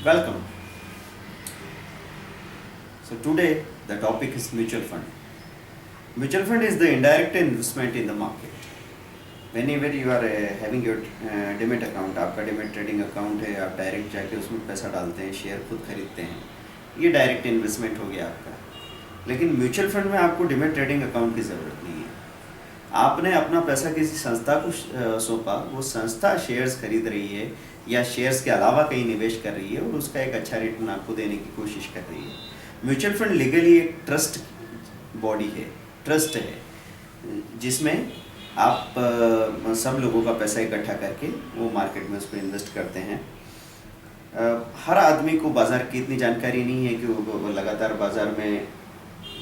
Welcome. So today the topic is mutual fund. Mutual fund is the indirect investment in the market. Whenever you are having your demat account, आपका demat trading account है, आप direct जाके उसमें पैसा डालते हैं, share खुद खरीदते हैं, ये डायरेक्ट इन्वेस्टमेंट हो गया आपका। लेकिन म्यूचुअल फंड में आपको डिमेट ट्रेडिंग अकाउंट की ज़रूरत नहीं है। आपने अपना पैसा किसी संस्था को सौंपा, वो संस्था शेयर्स खरीद रही है या शेयर्स के अलावा कहीं निवेश कर रही है और उसका एक अच्छा रिटर्न आपको देने की कोशिश कर रही है। म्यूचुअल फंड लीगली एक ट्रस्ट बॉडी है, ट्रस्ट है, जिसमें आप सब लोगों का पैसा इकट्ठा करके वो मार्केट में उसको इन्वेस्ट करते हैं। हर आदमी को बाज़ार की इतनी जानकारी नहीं है कि वो लगातार बाज़ार में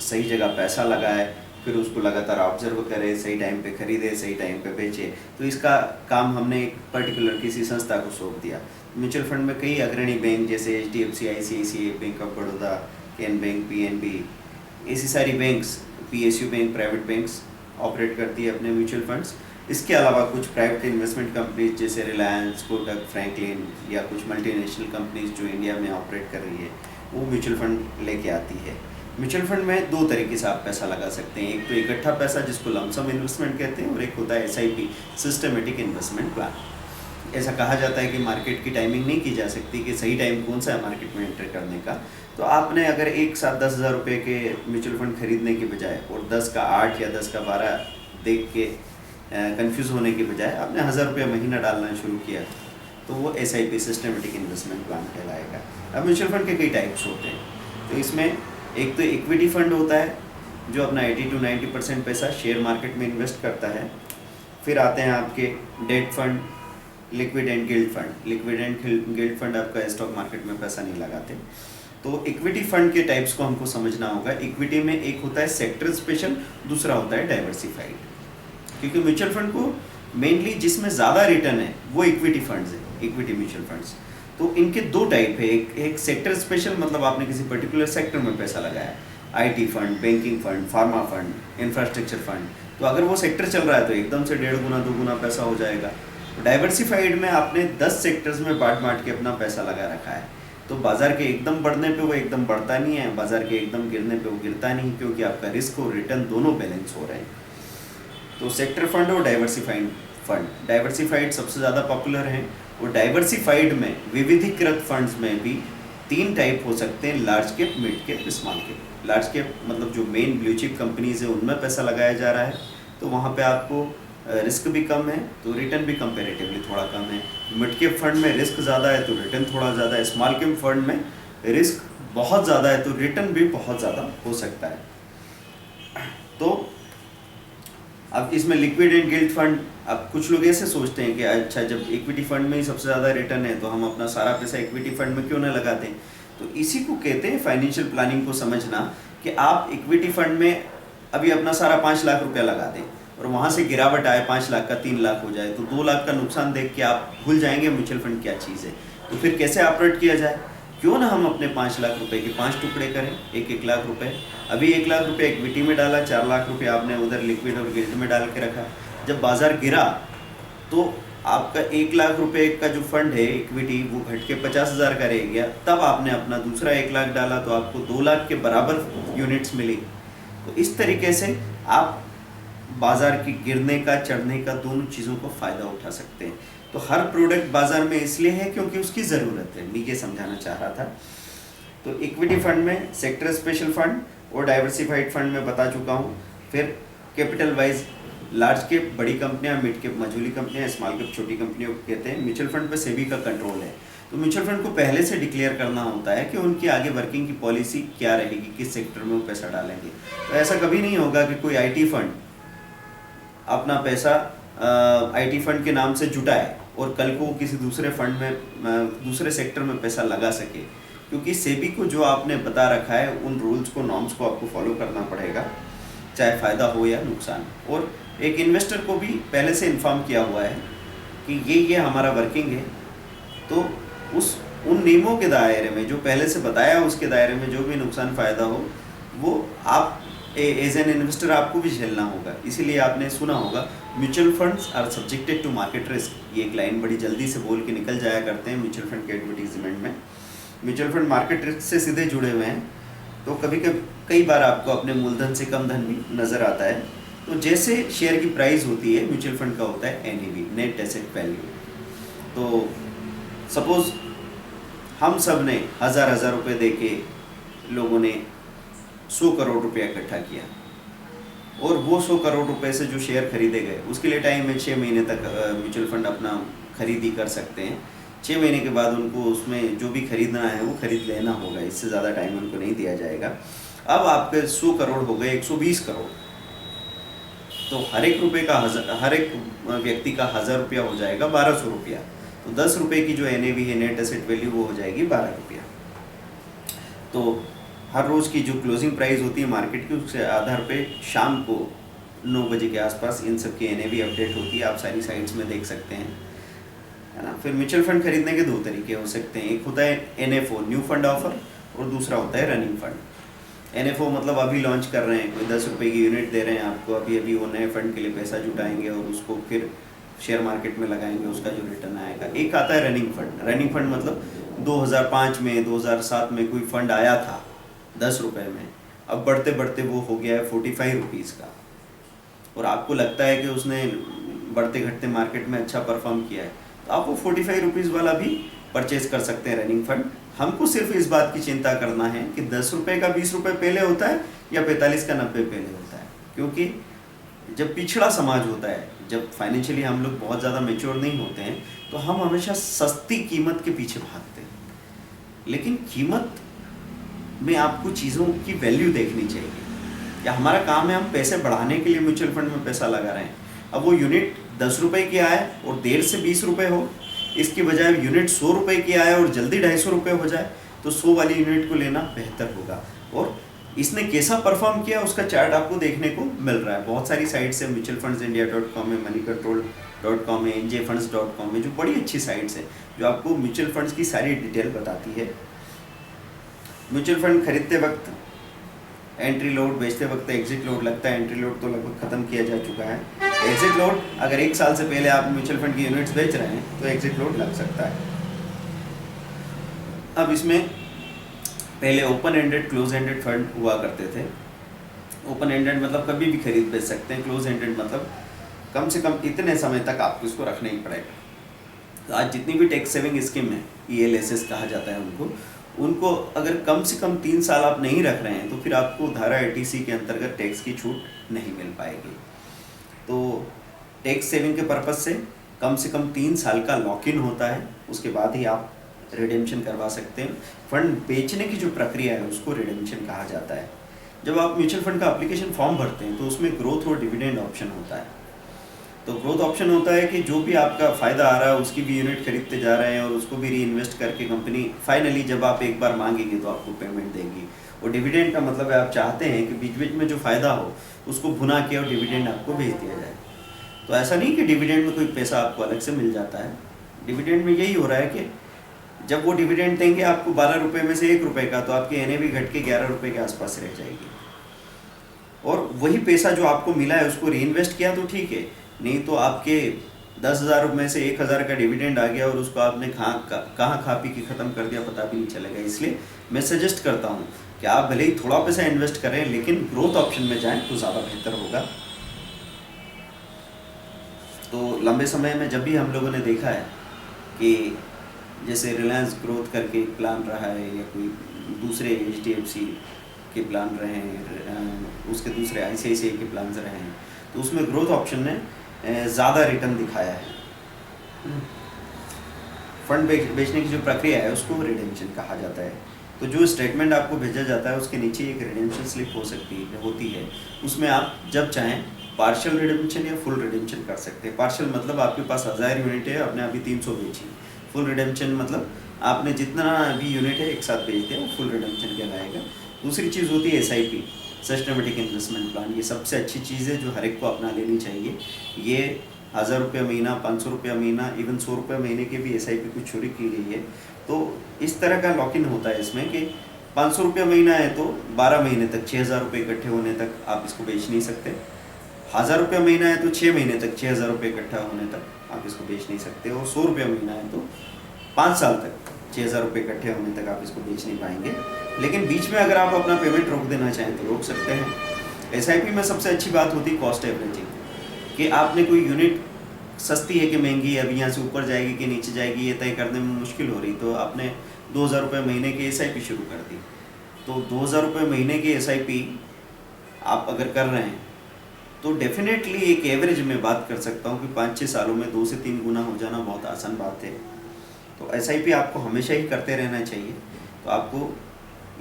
सही जगह पैसा लगाए, फिर उसको लगातार ऑब्जर्व करे, सही टाइम पे खरीदे, सही टाइम पे बेचे। तो इसका काम हमने एक पर्टिकुलर किसी संस्था को सौंप दिया। म्यूचुअल फंड में कई अग्रणी बैंक जैसे HDFC, ICICI, bank of Baroda, can bank, PNB, ऐसी सारी banks, PSU bank, private banks operate करती है अपने म्यूचुअल फंड्स। इसके अलावा कुछ प्राइवेट इन्वेस्टमेंट कंपनीज जैसे रिलायंस, कोटक, फ्रैंकलिन या कुछ मल्टीनेशनल कंपनीज जो इंडिया में ऑपरेट कर रही है, वो म्यूचुअल फंड लेके आती है। म्यूचुअल फंड में दो तरीके से आप पैसा लगा सकते हैं। एक तो इकट्ठा पैसा जिसको लमसम इन्वेस्टमेंट कहते हैं, और एक होता है SIP, सिस्टमेटिक इन्वेस्टमेंट प्लान। ऐसा कहा जाता है कि मार्केट की टाइमिंग नहीं की जा सकती कि सही टाइम कौन सा है मार्केट में एंटर करने का। तो आपने अगर एक साथ 10,000 रुपये के म्यूचुअल फंड खरीदने के बजाय और 10 का 8 या 10 का 12 देख के कंफ्यूज होने के बजाय आपने 1,000 रुपये महीना डालना शुरू किया, तो वो SIP, सिस्टमेटिक इन्वेस्टमेंट प्लान कहलाएगा। अब म्यूचुअल फंड के कई टाइप्स होते हैं। तो इसमें एक तो इक्विटी फंड होता है जो अपना 80 to 90% पैसा शेयर मार्केट में इन्वेस्ट करता है। फिर आते हैं आपके debt fund, liquid and gilt fund. Liquid and gilt fund आपका स्टॉक मार्केट में पैसा नहीं लगाते। तो इक्विटी फंड के टाइप्स को हमको समझना होगा। इक्विटी में एक होता है सेक्टर स्पेशल, दूसरा होता है डाइवर्सिफाइड। क्योंकि म्यूचुअल फंड को मेनली जिसमें ज़्यादा रिटर्न है वो इक्विटी फंड्स है, इक्विटी म्यूचुअल फंड्स। तो इनके दो टाइप है। एक सेक्टर स्पेशल, मतलब आपने किसी पर्टिकुलर सेक्टर में पैसा लगाया, IT fund, banking fund, pharma fund, infrastructure fund. तो अगर वो सेक्टर चल रहा है तो एकदम से 1.5 गुना 2 गुना पैसा हो जाएगा। डाइवर्सिफाइड में आपने 10 सेक्टर्स में बांट के अपना पैसा लगा रखा है, तो बाजार के एकदम बढ़ने पे वो एकदम बढ़ता नहीं है, बाजार के एकदम गिरने पे वो गिरता नहीं, क्योंकि आपका रिस्क और रिटर्न दोनों बैलेंस हो रहे हैं। तो सेक्टर फंड और डाइवर्सिफाइड फंड, डाइवर्सिफाइड सबसे ज़्यादा पॉपुलर हैं। और डाइवर्सिफाइड में विविधीकृत फंड्स में भी 3 टाइप हो सकते हैं: large cap, mid cap, small cap. Large cap मतलब जो मेन ब्लू चिप कंपनीज है उनमें पैसा लगाया जा रहा है, तो वहाँ पे आपको रिस्क भी कम है तो रिटर्न भी कंपेरेटिवली थोड़ा कम है। मिड कैप फंड में रिस्क ज़्यादा है तो रिटर्न थोड़ा ज़्यादा है। स्मॉल कैप फंड में रिस्क बहुत ज़्यादा है तो रिटर्न भी बहुत ज़्यादा हो सकता है। तो अब इसमें लिक्विड एंड गिल्ड फंड, अब कुछ लोग ऐसे सोचते हैं कि अच्छा, जब इक्विटी फंड में ही सबसे ज़्यादा रिटर्न है तो हम अपना सारा पैसा इक्विटी फंड में क्यों ना लगाते हैं। तो इसी को कहते हैं फाइनेंशियल प्लानिंग को समझना, कि आप इक्विटी फंड में अभी अपना सारा 5 लाख रुपया लगा दें और वहाँ से गिरावट आए 5 लाख का 3 लाख हो जाए, तो 2 लाख का नुकसान देख के आप भूल जाएंगे म्यूचुअल फंड क्या चीज़ है। तो फिर कैसे ऑपरेट किया जाए? क्यों ना हम अपने 5 लाख रुपए के 5 टुकड़े करें, 1-1 लाख रुपए। अभी 1 लाख रुपए इक्विटी में डाला, 4 लाख रुपए आपने उधर लिक्विड और गिल्ड में डाल के रखा। जब बाजार गिरा तो आपका 1 लाख रुपए का जो फंड है इक्विटी, वो घट के 50,000 का रह गया। तब आपने अपना दूसरा 1 लाख डाला तो आपको 2 लाख के बराबर यूनिट्स मिली। तो इस तरीके से आप बाजार की गिरने का, चढ़ने का, दोनों चीज़ों को फ़ायदा उठा सकते हैं। तो हर प्रोडक्ट बाजार में इसलिए है क्योंकि उसकी ज़रूरत है, मैं ये समझाना चाह रहा था। तो इक्विटी फंड में सेक्टर स्पेशल फंड और डाइवर्सिफाइड फंड में बता चुका हूँ। फिर कैपिटल वाइज लार्ज कैप बड़ी कंपनियां, मिड कैप मझोली कंपनियां, स्मॉल कैप छोटी कंपनियों को कहते हैं। म्यूचुअल फंड पे सेबी का कंट्रोल है, तो म्यूचुअल फंड को पहले से डिक्लेयर करना होता है कि उनकी आगे वर्किंग की पॉलिसी क्या रहेगी, किस सेक्टर में वो पैसा डालेंगे। तो ऐसा कभी नहीं होगा कि कोई IT फंड अपना पैसा IT फंड के नाम से जुटाए और कल को किसी दूसरे फंड में, दूसरे सेक्टर में पैसा लगा सके, क्योंकि सेबी को जो आपने बता रखा है उन रूल्स को, नॉर्म्स को आपको फॉलो करना पड़ेगा, चाहे फ़ायदा हो या नुकसान। और एक इन्वेस्टर को भी पहले से इन्फॉर्म किया हुआ है कि ये हमारा वर्किंग है, तो उन नियमों के दायरे में जो पहले से बताया, उसके दायरे में जो भी नुकसान फ़ायदा हो वो आप एज एन इन्वेस्टर आपको भी झेलना होगा। इसीलिए आपने सुना होगा mutual funds are subjected to market risk. ये एक लाइन बड़ी जल्दी से बोल के निकल जाया करते हैं म्यूचुअल फंड के एडवर्टीजमेंट में। म्यूचुअल फंड मार्केट रिस्क से सीधे जुड़े हुए हैं, तो कभी कभी कई बार आपको अपने मूलधन से कम धन भी नज़र आता है। तो जैसे शेयर की प्राइस होती है, म्यूचुअल फंड का होता है एनएवी, नेट एसेट वैल्यू। तो सपोज हम सब ने हज़ार रुपये दे के लोगों ने 100 करोड़ रुपया इकट्ठा किया, और वो 100 करोड़ रुपए से जो शेयर खरीदे गए उसके लिए टाइम है 6 महीने तक म्यूचुअल फंड अपना खरीदी कर सकते हैं। 6 महीने के बाद उनको उसमें जो भी खरीदना है वो खरीद लेना होगा, इससे ज़्यादा टाइम उनको नहीं दिया जाएगा। अब आपके 100 करोड़ हो गए 120 करोड़, तो हर एक रुपये का हर एक व्यक्ति का 1000 रुपया हो जाएगा 1200 रुपया। तो 10 रुपये की जो एनएवी है, नेट एसेट वैल्यू, वो हो जाएगी 12 रुपया। तो हर रोज़ की जो क्लोजिंग प्राइस होती है मार्केट की, उसके आधार पे शाम को 9 बजे के आसपास इन सब की एनएवी अपडेट होती है, आप सारी साइट्स में देख सकते हैं, है ना। फिर म्यूचुअल फंड खरीदने के 2 तरीके हो सकते हैं, एक होता है एनएफओ, न्यू फंड ऑफर, और दूसरा होता है रनिंग फंड। एनएफओ मतलब अभी लॉन्च कर रहे हैं, कोई 10 रुपये की यूनिट दे रहे हैं आपको, अभी अभी वो नए फंड के लिए पैसा जुटाएंगे और उसको फिर शेयर मार्केट में लगाएंगे, उसका जो रिटर्न आएगा। एक आता है रनिंग फंड। रनिंग फंड मतलब 2005 में 2007 में कोई फंड आया था 10 रुपये में, अब बढ़ते बढ़ते वो हो गया है 45 रुपीज़ का, और आपको लगता है कि उसने बढ़ते घटते मार्केट में अच्छा परफॉर्म किया है, तो आप वो 45 रुपीज़ वाला भी परचेज कर सकते हैं, रनिंग फंड। हमको सिर्फ इस बात की चिंता करना है कि 10 रुपये का 20 रुपये पहले होता है या 45 का 90 पहले होता है। क्योंकि जब पिछड़ा समाज होता है, जब फाइनेंशियली हम लोग बहुत ज़्यादा मेच्योर नहीं होते हैं, तो हम हमेशा सस्ती कीमत के पीछे भागते हैं। लेकिन कीमत में आपको चीज़ों की वैल्यू देखनी चाहिए। या हमारा काम है हम पैसे बढ़ाने के लिए म्यूचुअल फंड में पैसा लगा रहे हैं, अब वो यूनिट 10 रुपये की आए और देर से 20 रुपये हो, इसकी बजाय यूनिट 100 रुपये की आए और जल्दी 250 रुपये हो जाए, तो 100 वाली यूनिट को लेना बेहतर होगा। और इसने कैसा परफॉर्म किया उसका चार्ट आपको देखने को मिल रहा है। बहुत सारी साइट्स है, mutualfundsindia.com है, moneycontrol.com है, njfunds.com है, जो बड़ी अच्छी साइट्स है जो आपको म्यूचुअल फंड्स की सारी डिटेल बताती है। म्यूचुअल फंड खरीदते वक्त एंट्री लोड, बेचते वक्त एग्जिट लोड लगता है। एंट्री लोड तो लगभग खत्म किया जा चुका है। एग्जिट लोड, अगर 1 साल से पहले आप म्यूचुअल फंड की यूनिट्स बेच रहे हैं तो एग्जिट लोड लग सकता है। अब इसमें पहले open ended, close ended fund हुआ करते थे। ओपन एंडेड मतलब कभी भी खरीद बेच सकते हैं, क्लोज एंडेड मतलब कम से कम इतने समय तक आपको इसको रखना ही पड़ेगा। तो आज जितनी भी टैक्स सेविंग स्कीम है, ELSS कहा जाता है उनको अगर कम से कम 3 साल आप नहीं रख रहे हैं तो फिर आपको धारा 80C के अंतर्गत टैक्स की छूट नहीं मिल पाएगी। तो टैक्स सेविंग के पर्पज़ से कम 3 साल का लॉक इन होता है, उसके बाद ही आप रिडेम्पशन करवा सकते हैं। फंड बेचने की जो प्रक्रिया है उसको रिडेम्पशन कहा जाता है। जब आप म्यूचुअल फंड का एप्लीकेशन फॉर्म भरते हैं तो उसमें ग्रोथ और डिविडेंड ऑप्शन होता है। तो ग्रोथ ऑप्शन होता है कि जो भी आपका फ़ायदा आ रहा है उसकी भी यूनिट खरीदते जा रहे हैं और उसको भी री इन्वेस्ट करके कंपनी फाइनली जब आप एक बार मांगेंगे तो आपको पेमेंट देगी। और डिविडेंड का मतलब है आप चाहते हैं कि बीच बीच में जो फ़ायदा हो उसको भुना के और डिविडेंड आपको भेज दिया जाए। तो ऐसा नहीं कि डिविडेंड में कोई पैसा आपको अलग से मिल जाता है। डिविडेंड में यही हो रहा है कि जब वो डिविडेंड देंगे आपको 12 रुपये में से 1 रुपये का, तो आपकी NAV घट के 11 रुपये के आसपास रह जाएगी। और वही पैसा जो आपको मिला है उसको री इन्वेस्ट किया तो ठीक है, नहीं तो आपके 10,000 में से 1,000 का डिविडेंड आ गया और उसको आपने कहाँ खा पी के ख़त्म कर दिया पता भी नहीं चलेगा। इसलिए मैं सजेस्ट करता हूँ कि आप भले ही थोड़ा पैसा इन्वेस्ट करें लेकिन ग्रोथ ऑप्शन में जाएं तो ज़्यादा बेहतर होगा। तो लंबे समय में जब भी हम लोगों ने देखा है कि जैसे रिलायंस ग्रोथ करके प्लान रहा है या कोई दूसरे HDFC के प्लान रहे हैं, उसके दूसरे ICICI के प्लान रहे हैं, तो उसमें ग्रोथ ऑप्शन ने ज़्यादा रिटर्न दिखाया है। फंड बेचने की जो प्रक्रिया है उसको रिडेम्पशन कहा जाता है। तो जो स्टेटमेंट आपको भेजा जाता है उसके नीचे एक रिडेम्पशन स्लिप होती है, उसमें आप जब चाहें पार्शियल रिडेम्पशन या फुल रिडेम्पशन कर सकते हैं। पार्शियल मतलब आपके पास 1000 यूनिट है, आपने अभी 300 बेची। फुल रिडेम्पशन मतलब आपने जितना भी यूनिट है एक साथ बेच दिया, वो फुल रिडेम्पशन कहलाएगा। दूसरी चीज़ होती है SIP, सिस्टमेटिक इन्वेस्टमेंट प्लान। ये सबसे अच्छी चीज़ है जो हर एक को अपना लेनी चाहिए। ये 1000 रुपये महीना, 500 रुपये महीना, इवन 100 रुपये महीने के भी SIP कुछ शुरू की गई है। तो इस तरह का लॉक इन होता है इसमें कि 500 रुपये महीना है तो 12 महीने तक 6,000 रुपये इकट्ठे होने तक आप इसको बेच नहीं सकते। 1000 रुपये महीना है तो 6 महीने तक 6,000 रुपये इकट्ठा होने तक आप इसको बेच नहीं सकते। और 100 रुपये महीना है तो 5 साल तक 6,000 रुपये इकट्ठे होने तक आप इसको बेच नहीं पाएंगे। लेकिन बीच में अगर आप अपना पेमेंट रोक देना चाहें तो रोक सकते हैं। SIP में सबसे अच्छी बात होती है कॉस्ट एवरेजिंग, कि आपने कोई यूनिट सस्ती है कि महंगी है, अभी यहाँ से ऊपर जाएगी कि नीचे जाएगी ये तय करने में मुश्किल हो रही, तो आपने 2,000 रुपये महीने की SIP शुरू कर दी। तो 2,000 रुपये महीने की SIP आप अगर कर रहे हैं तो डेफिनेटली एक एवरेज में बात कर सकता हूँ कि 5-6 सालों में 2 से 3 गुना हो जाना बहुत आसान बात है। तो SIP आपको हमेशा ही करते रहना चाहिए। तो आपको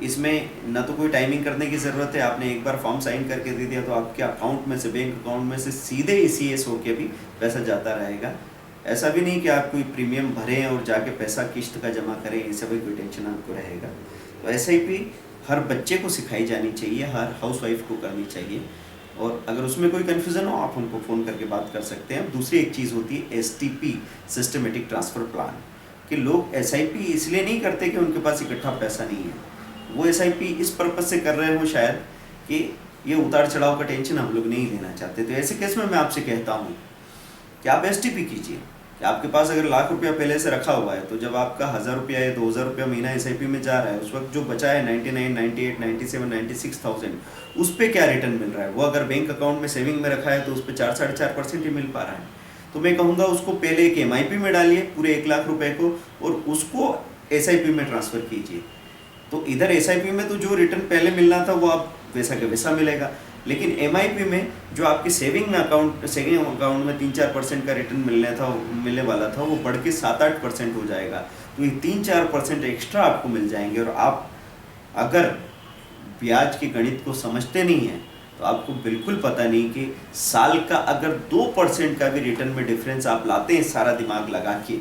इसमें न तो कोई टाइमिंग करने की ज़रूरत है, आपने एक बार फॉर्म साइन करके दे दिया तो आपके अकाउंट में से, बैंक अकाउंट में से सीधे ECS होके भी पैसा जाता रहेगा। ऐसा भी नहीं कि आप कोई प्रीमियम भरें और जाके पैसा किश्त का जमा करें, ये सब कोई टेंशन आपको रहेगा। तो SIP हर बच्चे को सिखाई जानी चाहिए, हर हाउसवाइफ को करनी चाहिए। और अगर उसमें कोई कन्फ्यूज़न हो आप हमको फ़ोन करके बात कर सकते हैं। दूसरी एक चीज़ होती है STP, सिस्टमेटिक ट्रांसफ़र प्लान, कि लोग SIP इसलिए नहीं करते कि उनके पास इकट्ठा पैसा नहीं है, वो SIP इस पर्पज़ से कर रहे हो शायद कि ये उतार चढ़ाव का टेंशन हम लोग नहीं लेना चाहते। तो ऐसे केस में मैं आपसे कहता हूँ कि आप STP कीजिए, कि आपके पास अगर लाख रुपया पहले से रखा हुआ है तो जब आपका 1,000 रुपया या 2,000 रुपया महीना SIP में जा रहा है, उस वक्त जो बचा है 99, 98, 97, 96,000, उस पर क्या रिटर्न मिल रहा है। वो अगर बैंक अकाउंट में सेविंग में रखा है तो उस पर 4-4.5% ही मिल पा रहा है। तो मैं कहूँगा उसको पहले एक MIP में डालिए पूरे 1 लाख रुपए को, और उसको SIP में ट्रांसफ़र कीजिए। तो इधर SIP में तो जो रिटर्न पहले मिलना था वो आप वैसा का वैसा मिलेगा, लेकिन MIP में जो आपके सेविंग अकाउंट में 3-4% का रिटर्न मिलने वाला था वो बढ़ के 7-8% हो जाएगा। तो ये 3-4% एक्स्ट्रा आपको मिल जाएंगे। और आप अगर ब्याज के गणित को समझते नहीं हैं तो आपको बिल्कुल पता नहीं कि साल का अगर 2% का भी रिटर्न में डिफरेंस आप लाते हैं सारा दिमाग लगा के,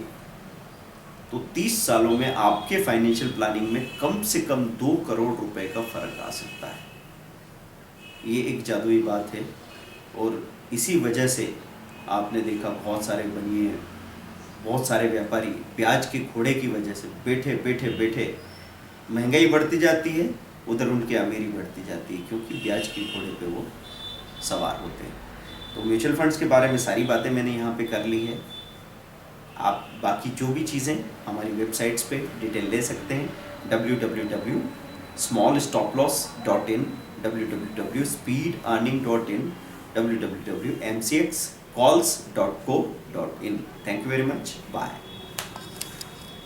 तो 30 सालों में आपके फाइनेंशियल प्लानिंग में कम से कम 2 करोड़ रुपए का फर्क आ सकता है। ये एक जादुई बात है। और इसी वजह से आपने देखा बहुत सारे बनिए, बहुत सारे व्यापारी ब्याज के घोड़े की वजह से बैठे बैठे बैठे महंगाई बढ़ती जाती है, उधर उनकी अमीरी बढ़ती जाती है, क्योंकि ब्याज के घोड़े पे वो सवार होते हैं। तो म्यूचुअल फंड्स के बारे में सारी बातें मैंने यहाँ पे कर ली है। आप बाकी जो भी चीज़ें हमारी वेबसाइट्स पे डिटेल ले सकते हैं, www.smallstoploss.in, www.speedearning.in, www.mcxcalls.co.in. Thank you very much. Bye.